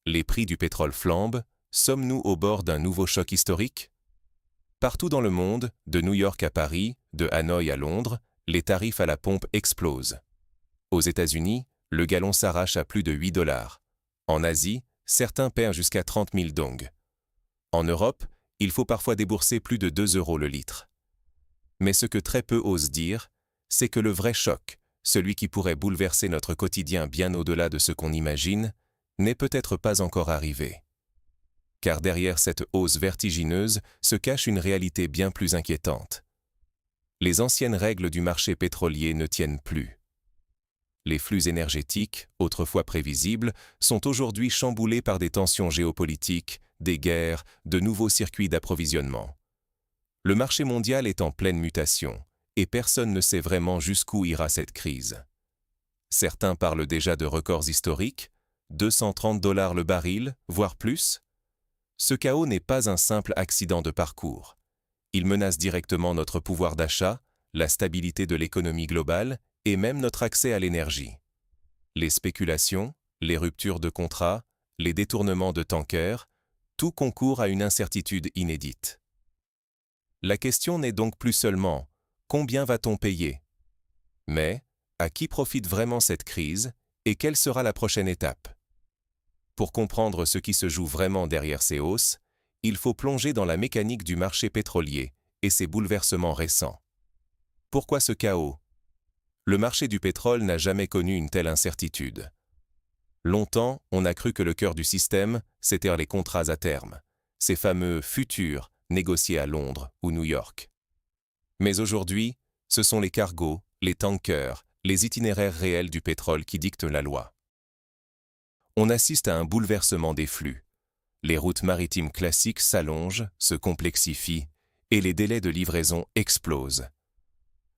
Les prix du pétrole flambent, sommes-nous au bord d'un nouveau choc historique? Partout dans le monde, de New York à Paris, de Hanoï à Londres, les tarifs à la pompe explosent. Aux États-Unis, le gallon s'arrache à plus de 8 $. En Asie, certains perdent jusqu'à 30 000 dong. En Europe, il faut parfois débourser plus de 2 € le litre. Mais ce que très peu osent dire, c'est que le vrai choc, celui qui pourrait bouleverser notre quotidien bien au-delà de ce qu'on imagine, n'est peut-être pas encore arrivé. Car derrière cette hausse vertigineuse se cache une réalité bien plus inquiétante. Les anciennes règles du marché pétrolier ne tiennent plus. Les flux énergétiques, autrefois prévisibles, sont aujourd'hui chamboulés par des tensions géopolitiques, des guerres, de nouveaux circuits d'approvisionnement. Le marché mondial est en pleine mutation, et personne ne sait vraiment jusqu'où ira cette crise. Certains parlent déjà de records historiques, 230 $ le baril, voire plus. Ce chaos n'est pas un simple accident de parcours. Il menace directement notre pouvoir d'achat, la stabilité de l'économie globale et même notre accès à l'énergie. Les spéculations, les ruptures de contrats, les détournements de tankers, tout concourt à une incertitude inédite. La question n'est donc plus seulement « combien va-t-on payer ?» mais « à qui profite vraiment cette crise et quelle sera la prochaine étape ?» Pour comprendre ce qui se joue vraiment derrière ces hausses, il faut plonger dans la mécanique du marché pétrolier et ses bouleversements récents. Pourquoi ce chaos? Le marché du pétrole n'a jamais connu une telle incertitude. Longtemps, on a cru que le cœur du système, c'étaient les contrats à terme, ces fameux futurs négociés à Londres ou New York. Mais aujourd'hui, ce sont les cargos, les tankers, les itinéraires réels du pétrole qui dictent la loi. On assiste à un bouleversement des flux. Les routes maritimes classiques s'allongent, se complexifient, et les délais de livraison explosent.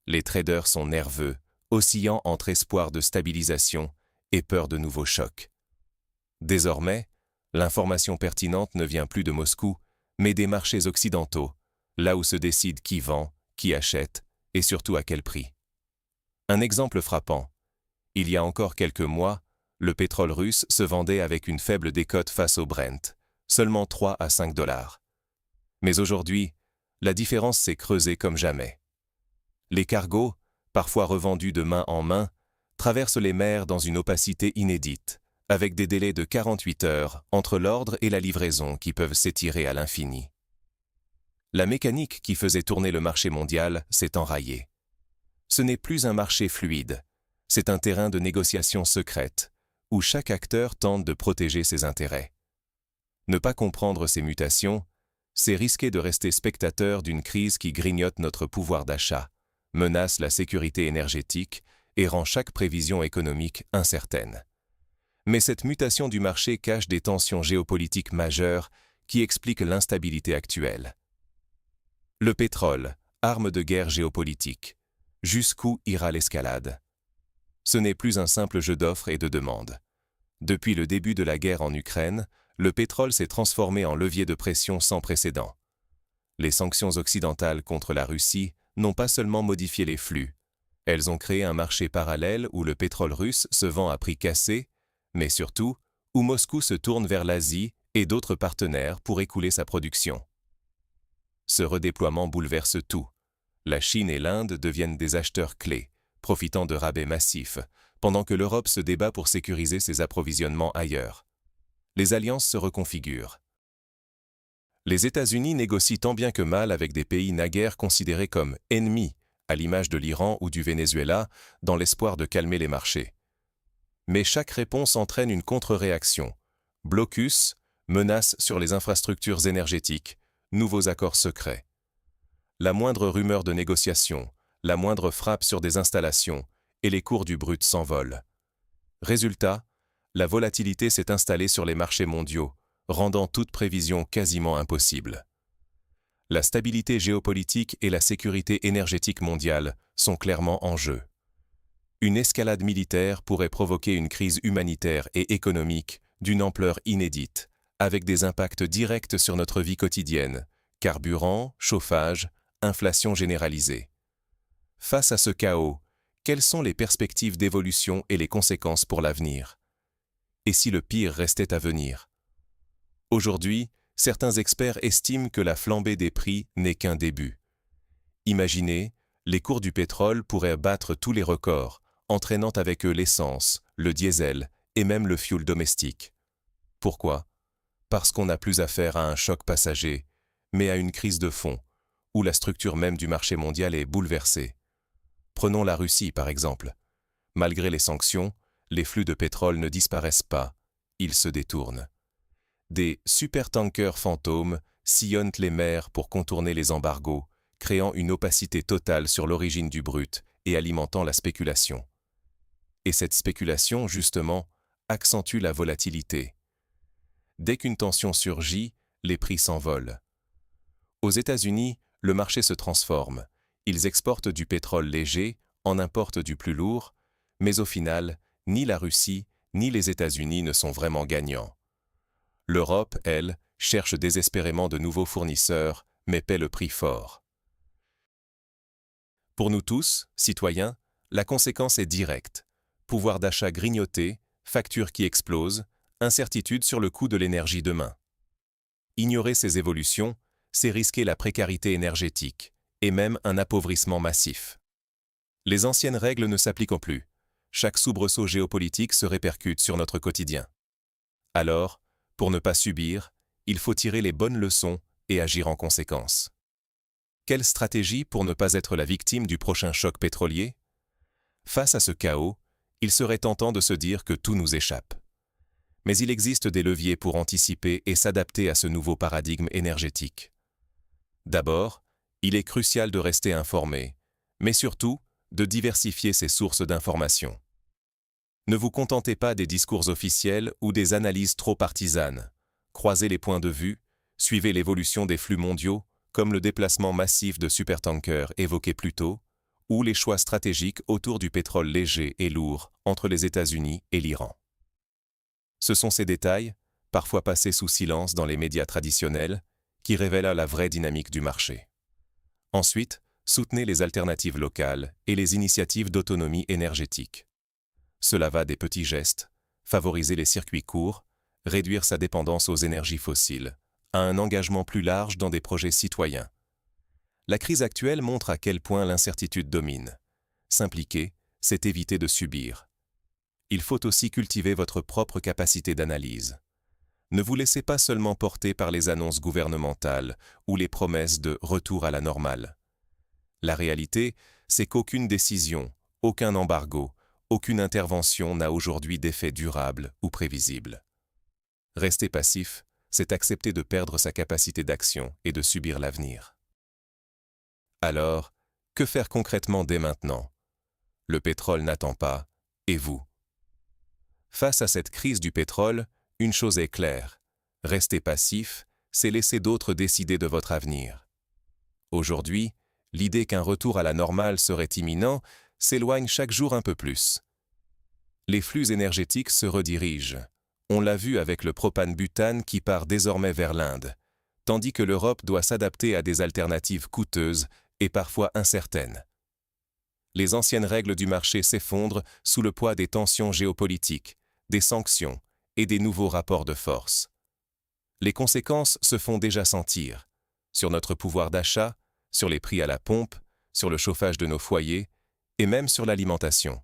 Les traders sont nerveux, oscillant entre espoir de stabilisation et peur de nouveaux chocs. Désormais, l'information pertinente ne vient plus de Moscou, mais des marchés occidentaux, là où se décide qui vend, qui achète et surtout à quel prix. Un exemple frappant. Il y a encore quelques mois, le pétrole russe se vendait avec une faible décote face au Brent, seulement 3 à 5 $. Mais aujourd'hui, la différence s'est creusée comme jamais. Les cargos, parfois revendus de main en main, traversent les mers dans une opacité inédite, avec des délais de 48 heures entre l'ordre et la livraison qui peuvent s'étirer à l'infini. La mécanique qui faisait tourner le marché mondial s'est enraillée. Ce n'est plus un marché fluide, c'est un terrain de négociation secrète, où chaque acteur tente de protéger ses intérêts. Ne pas comprendre ces mutations, c'est risquer de rester spectateur d'une crise qui grignote notre pouvoir d'achat, menace la sécurité énergétique et rend chaque prévision économique incertaine. Mais cette mutation du marché cache des tensions géopolitiques majeures qui expliquent l'instabilité actuelle. Le pétrole, arme de guerre géopolitique. Jusqu'où ira l'escalade? Ce n'est plus un simple jeu d'offres et de demandes. Depuis le début de la guerre en Ukraine, le pétrole s'est transformé en levier de pression sans précédent. Les sanctions occidentales contre la Russie n'ont pas seulement modifié les flux, elles ont créé un marché parallèle où le pétrole russe se vend à prix cassé, mais surtout où Moscou se tourne vers l'Asie et d'autres partenaires pour écouler sa production. Ce redéploiement bouleverse tout. La Chine et l'Inde deviennent des acheteurs clés, profitant de rabais massifs, pendant que l'Europe se débat pour sécuriser ses approvisionnements ailleurs. Les alliances se reconfigurent. Les États-Unis négocient tant bien que mal avec des pays naguère considérés comme ennemis, à l'image de l'Iran ou du Venezuela, dans l'espoir de calmer les marchés. Mais chaque réponse entraîne une contre-réaction. Blocus, menace sur les infrastructures énergétiques, nouveaux accords secrets. La moindre rumeur de négociation, la moindre frappe sur des installations, et les cours du brut s'envolent. Résultat, la volatilité s'est installée sur les marchés mondiaux, rendant toute prévision quasiment impossible. La stabilité géopolitique et la sécurité énergétique mondiale sont clairement en jeu. Une escalade militaire pourrait provoquer une crise humanitaire et économique d'une ampleur inédite, avec des impacts directs sur notre vie quotidienne, carburant, chauffage, inflation généralisée. Face à ce chaos, quelles sont les perspectives d'évolution et les conséquences pour l'avenir? Et si le pire restait à venir? Aujourd'hui, certains experts estiment que la flambée des prix n'est qu'un début. Imaginez, les cours du pétrole pourraient battre tous les records, entraînant avec eux l'essence, le diesel et même le fioul domestique. Pourquoi? Parce qu'on n'a plus affaire à un choc passager, mais à une crise de fond, où la structure même du marché mondial est bouleversée. Prenons la Russie, par exemple. Malgré les sanctions, les flux de pétrole ne disparaissent pas, ils se détournent. Des supertankers fantômes sillonnent les mers pour contourner les embargos, créant une opacité totale sur l'origine du brut et alimentant la spéculation. Et cette spéculation, justement, accentue la volatilité. Dès qu'une tension surgit, les prix s'envolent. Aux États-Unis, le marché se transforme. Ils exportent du pétrole léger, en importent du plus lourd, mais au final, ni la Russie, ni les États-Unis ne sont vraiment gagnants. L'Europe, elle, cherche désespérément de nouveaux fournisseurs, mais paie le prix fort. Pour nous tous, citoyens, la conséquence est directe. Pouvoir d'achat grignoté, factures qui explosent, incertitude sur le coût de l'énergie demain. Ignorer ces évolutions, c'est risquer la précarité énergétique, et même un appauvrissement massif. Les anciennes règles ne s'appliquent plus. Chaque soubresaut géopolitique se répercute sur notre quotidien. Alors, pour ne pas subir, il faut tirer les bonnes leçons et agir en conséquence. Quelle stratégie pour ne pas être la victime du prochain choc pétrolier? Face à ce chaos, il serait tentant de se dire que tout nous échappe. Mais il existe des leviers pour anticiper et s'adapter à ce nouveau paradigme énergétique. D'abord, il est crucial de rester informé, mais surtout, de diversifier ses sources d'information. Ne vous contentez pas des discours officiels ou des analyses trop partisanes. Croisez les points de vue, suivez l'évolution des flux mondiaux, comme le déplacement massif de supertankers évoqué plus tôt, ou les choix stratégiques autour du pétrole léger et lourd entre les États-Unis et l'Iran. Ce sont ces détails, parfois passés sous silence dans les médias traditionnels, qui révèlent la vraie dynamique du marché. Ensuite, soutenez les alternatives locales et les initiatives d'autonomie énergétique. Cela va des petits gestes, favoriser les circuits courts, réduire sa dépendance aux énergies fossiles, à un engagement plus large dans des projets citoyens. La crise actuelle montre à quel point l'incertitude domine. S'impliquer, c'est éviter de subir. Il faut aussi cultiver votre propre capacité d'analyse. Ne vous laissez pas seulement porter par les annonces gouvernementales ou les promesses de retour à la normale. La réalité, c'est qu'aucune décision, aucun embargo, aucune intervention n'a aujourd'hui d'effet durable ou prévisible. Rester passif, c'est accepter de perdre sa capacité d'action et de subir l'avenir. Alors, que faire concrètement dès maintenant? Le pétrole n'attend pas, et vous? Face à cette crise du pétrole, une chose est claire. Rester passif, c'est laisser d'autres décider de votre avenir. Aujourd'hui, l'idée qu'un retour à la normale serait imminent s'éloigne chaque jour un peu plus. Les flux énergétiques se redirigent. On l'a vu avec le propane-butane qui part désormais vers l'Inde, tandis que l'Europe doit s'adapter à des alternatives coûteuses et parfois incertaines. Les anciennes règles du marché s'effondrent sous le poids des tensions géopolitiques, des sanctions et des nouveaux rapports de force. Les conséquences se font déjà sentir, sur notre pouvoir d'achat, sur les prix à la pompe, sur le chauffage de nos foyers et même sur l'alimentation.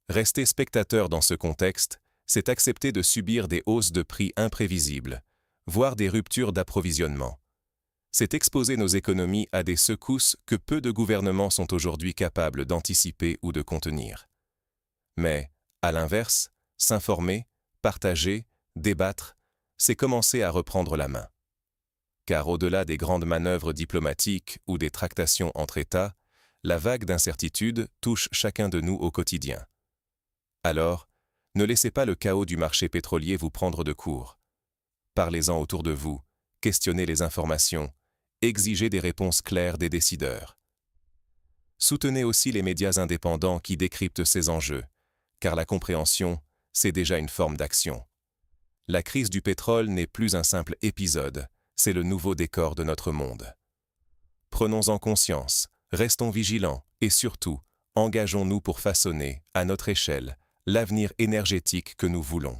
Rester spectateur dans ce contexte, c'est accepter de subir des hausses de prix imprévisibles, voire des ruptures d'approvisionnement. C'est exposer nos économies à des secousses que peu de gouvernements sont aujourd'hui capables d'anticiper ou de contenir. Mais, à l'inverse, s'informer, partager, débattre, c'est commencer à reprendre la main. Car au-delà des grandes manœuvres diplomatiques ou des tractations entre États, la vague d'incertitude touche chacun de nous au quotidien. Alors, ne laissez pas le chaos du marché pétrolier vous prendre de court. Parlez-en autour de vous, questionnez les informations, exigez des réponses claires des décideurs. Soutenez aussi les médias indépendants qui décryptent ces enjeux, car la compréhension, c'est déjà une forme d'action. La crise du pétrole n'est plus un simple épisode, c'est le nouveau décor de notre monde. Prenons-en conscience, restons vigilants et surtout, engageons-nous pour façonner, à notre échelle, l'avenir énergétique que nous voulons.